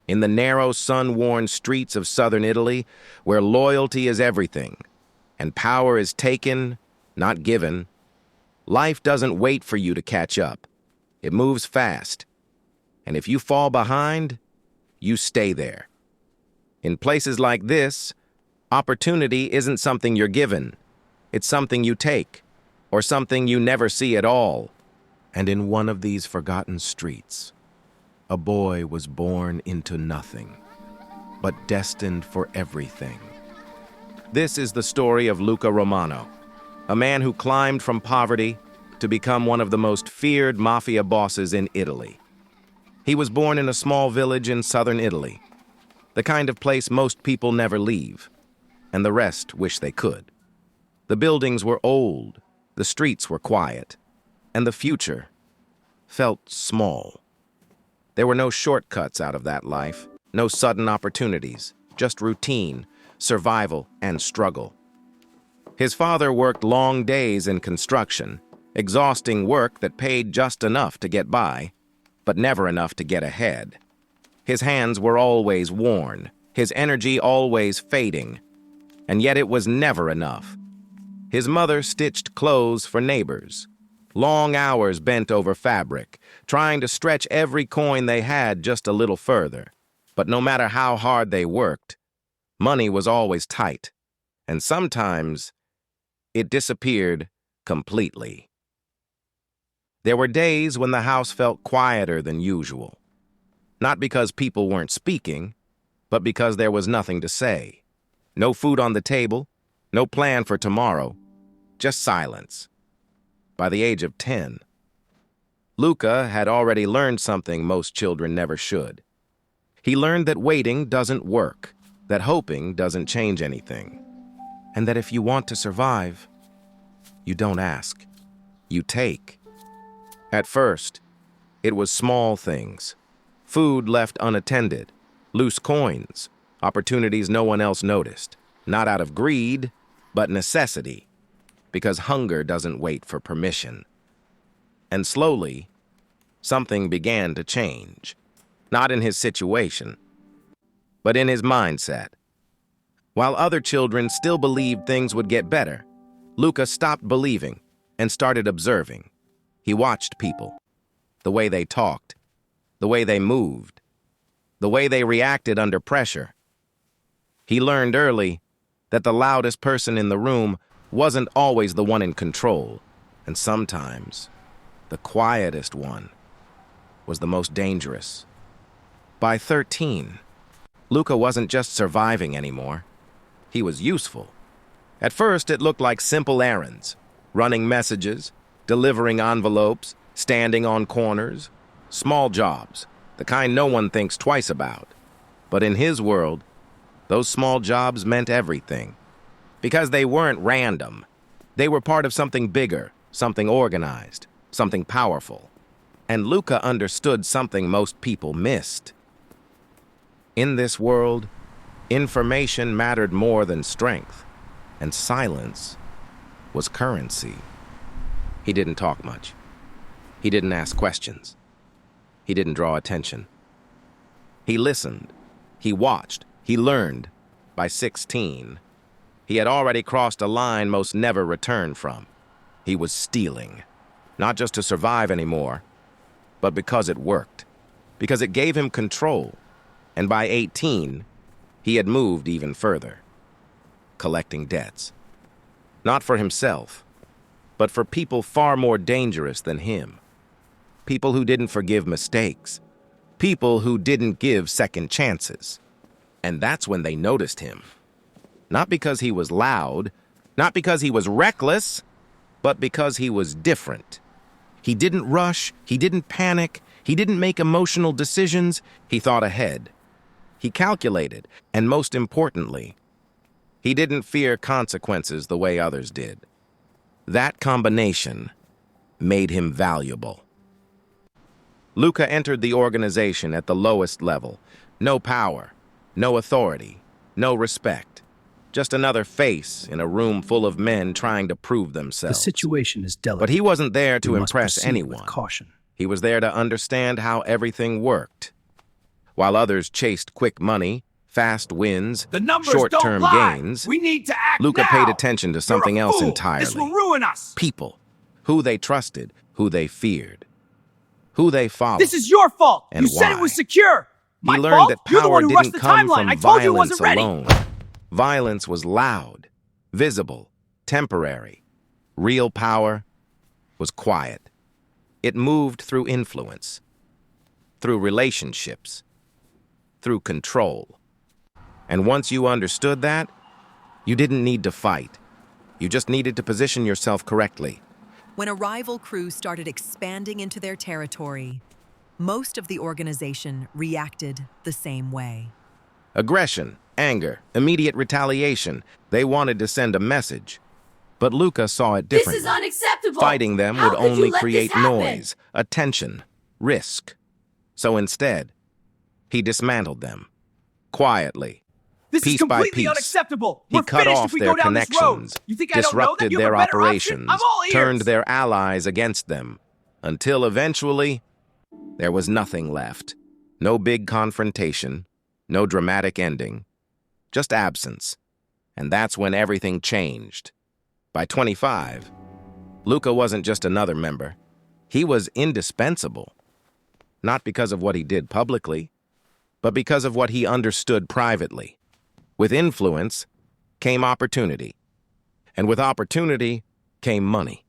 In the narrow, sun-worn streets of southern Italy, where loyalty is everything, and power is taken, not given, life doesn't wait for you to catch up. It moves fast. And if you fall behind, you stay there. In places like this, opportunity isn't something you're given. It's something you take, or something you never see at all. And in one of these forgotten streets, a boy was born into nothing, but destined for everything. This is the story of Luca Romano, a man who climbed from poverty to become one of the most feared mafia bosses in Italy. He was born in a small village in southern Italy, the kind of place most people never leave, and the rest wish they could. The buildings were old, the streets were quiet, and the future felt small. There were no shortcuts out of that life, no sudden opportunities, just routine, survival, and struggle. His father worked long days in construction, exhausting work that paid just enough to get by, but never enough to get ahead. His hands were always worn, his energy always fading, and yet it was never enough. His mother stitched clothes for neighbors, long hours bent over fabric, trying to stretch every coin they had just a little further. But no matter how hard they worked, money was always tight, and sometimes it disappeared completely. There were days when the house felt quieter than usual, not because people weren't speaking, but because there was nothing to say. No food on the table, no plan for tomorrow, just silence. By the age of 10, Luca had already learned something most children never should. He learned that waiting doesn't work, that hoping doesn't change anything, and that if you want to survive, you don't ask, you take. At first, it was small things. Food left unattended, loose coins, opportunities no one else noticed, not out of greed, but necessity, because hunger doesn't wait for permission. And slowly, something began to change, not in his situation, but in his mindset. While other children still believed things would get better, Luca stopped believing and started observing. He watched people, the way they talked, the way they moved, the way they reacted under pressure. He learned early that the loudest person in the room wasn't always the one in control, and sometimes the quietest one was the most dangerous. By 13, Luca wasn't just surviving anymore. He was useful. At first, it looked like simple errands, running messages, delivering envelopes, standing on corners, small jobs, the kind no one thinks twice about. But in his world, those small jobs meant everything. Because they weren't random. They were part of something bigger, something organized, something powerful. And Luca understood something most people missed. In this world, information mattered more than strength, and silence was currency. He didn't talk much. He didn't ask questions. He didn't draw attention. He listened. He watched. He learned. By 16, he had already crossed a line most never return from. He was stealing, not just to survive anymore, but because it worked, because it gave him control. And by 18, he had moved even further, collecting debts. Not for himself, but for people far more dangerous than him. People who didn't forgive mistakes. People who didn't give second chances. And that's when they noticed him. Not because he was loud, not because he was reckless, but because he was different. He didn't rush, he didn't panic, he didn't make emotional decisions, he thought ahead. He calculated, and most importantly, he didn't fear consequences the way others did. That combination made him valuable. Luca entered the organization at the lowest level. No power, no authority, no respect. Just another face in a room full of men trying to prove themselves. The situation is delicate. But he wasn't there to We must impress proceed anyone. with caution. He was there to understand how everything worked. While others chased quick money, fast wins, The numbers short-term don't lie. gains, We need to act Luca now. paid attention to something You're a else fool. entirely. This will ruin us. People. Who they trusted, who they feared, who they followed. This is your fault. And You said it why? was secure. He My learned fault? that You're the power one who rushed didn't the come timeline. from I told you it violence wasn't ready. alone. Violence was loud, visible, temporary. Real power was quiet. It moved through influence, through relationships, through control. And once you understood that, you didn't need to fight. You just needed to position yourself correctly. When a rival crew started expanding into their territory, most of the organization reacted the same way. Aggression, anger, immediate retaliation. They wanted to send a message. But Luca saw it differently. This is unacceptable. Fighting them How would could you only let create this happen? noise, attention, risk. So instead, he dismantled them, quietly, This piece is completely by piece. unacceptable. He We're cut finished off if we their go down this road. connections, You think I don't know that disrupted you have their a better operations, option? I'm all ears. turned their allies against them, until eventually, there was nothing left. No big confrontation, no dramatic ending, just absence. And that's when everything changed. By 25, Luca wasn't just another member. He was indispensable. Not because of what he did publicly, but because of what he understood privately. With influence came opportunity. And with opportunity came money.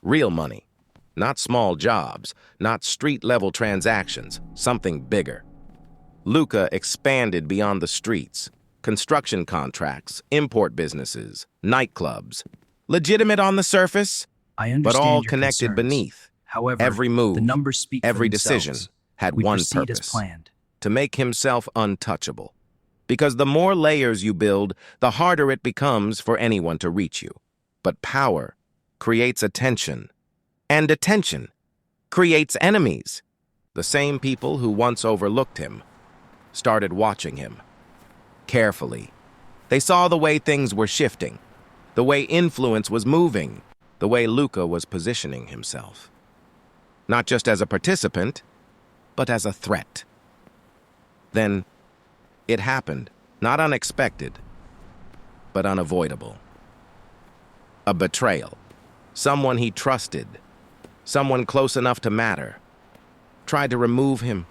Real money. Not small jobs, not street-level transactions, something bigger. Luca expanded beyond the streets. Construction contracts, import businesses, nightclubs. Legitimate on the surface, I understand but all your connected concerns. beneath. However, Every move, the numbers speak for every themselves. decision had We one proceed as purpose: planned. to make himself untouchable. Because the more layers you build, the harder it becomes for anyone to reach you. But power creates attention, and attention creates enemies. The same people who once overlooked him started watching him carefully. They saw the way things were shifting, the way influence was moving, the way Luca was positioning himself. Not just as a participant, but as a threat. Then it happened, not unexpected, but unavoidable. A betrayal. Someone he trusted, someone close enough to matter, tried to remove him.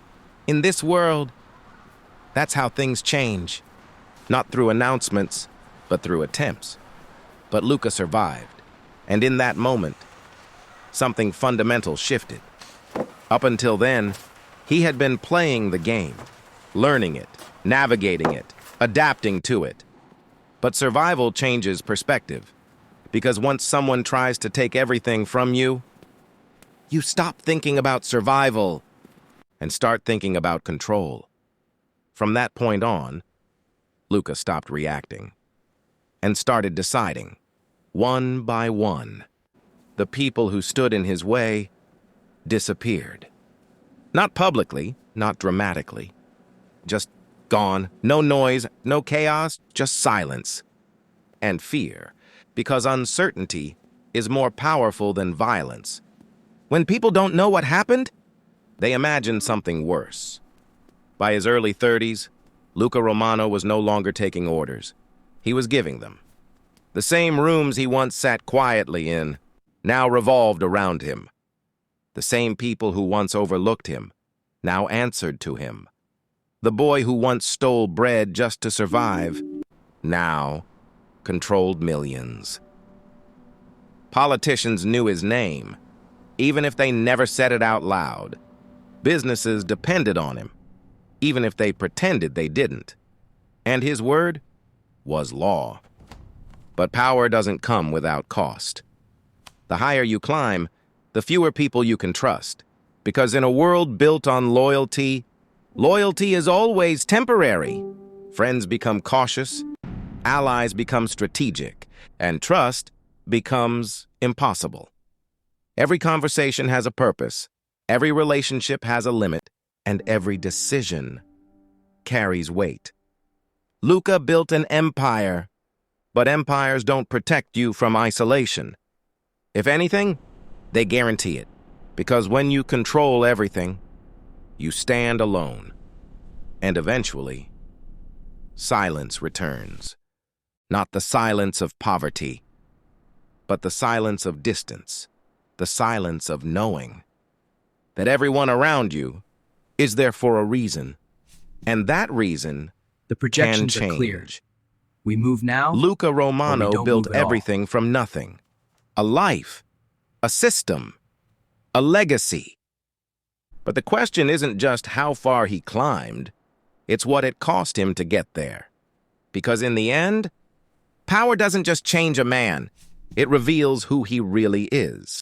In this world, that's how things change. Not through announcements, but through attempts. But Luca survived, and in that moment, something fundamental shifted. Up until then, he had been playing the game, learning it, navigating it, adapting to it. But survival changes perspective, because once someone tries to take everything from you, you stop thinking about survival and start thinking about control. From that point on, Luca stopped reacting and started deciding, one by one. The people who stood in his way disappeared. Not publicly, not dramatically. Just gone. No noise, no chaos, just silence. And fear, because uncertainty is more powerful than violence. When people don't know what happened, they imagine something worse. By his early 30s, Luca Romano was no longer taking orders. He was giving them. The same rooms he once sat quietly in now revolved around him. The same people who once overlooked him now answered to him. The boy who once stole bread just to survive now controlled millions. Politicians knew his name, even if they never said it out loud. Businesses depended on him, even if they pretended they didn't. And his word was law. But power doesn't come without cost. The higher you climb, the fewer people you can trust. Because in a world built on loyalty, loyalty is always temporary. Friends become cautious, allies become strategic, and trust becomes impossible. Every conversation has a purpose, every relationship has a limit, and every decision carries weight. Luca built an empire, but empires don't protect you from isolation. If anything, they guarantee it, because when you control everything, you stand alone. And eventually, silence returns. Not the silence of poverty, but the silence of distance, the silence of knowing that everyone around you is there for a reason, and that reason The can projections are clear. change. We move now. Luca or we Romano don't built move at all. everything from nothing. A life, a system, a legacy. But the question isn't just how far he climbed, it's what it cost him to get there. Because in the end, power doesn't just change a man, it reveals who he really is.